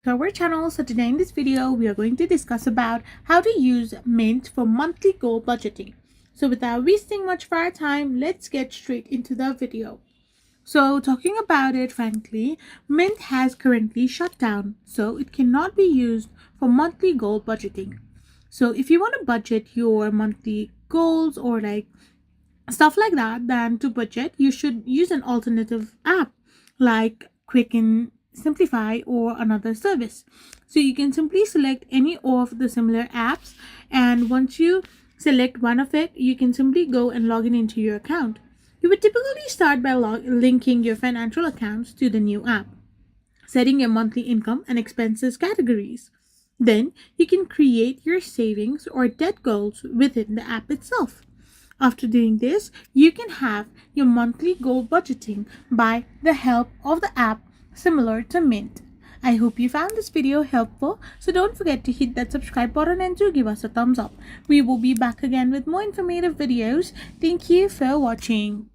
To our channel. So today in this video we are going to discuss about how to use Mint for monthly goal budgeting. So without wasting much of our time, let's get straight into the video. So talking about it frankly, Mint has currently shut down, so it cannot be used for monthly goal budgeting. So if you want to budget your monthly goals or stuff like that, then to budget you should use an alternative app like Quicken Simplify or another service. So you can simply select any of the similar apps, and once you select one of it, you can simply go and log in into your account. You would typically start by linking your financial accounts to the new app, setting your monthly income and expenses categories. Then you can create your savings or debt goals within the app itself. After doing this, you can have your monthly goal budgeting by the help of the app similar to Mint. I hope you found this video helpful, so don't forget to hit that subscribe button and to give us a thumbs up. We will be back again with more informative videos. Thank you for watching.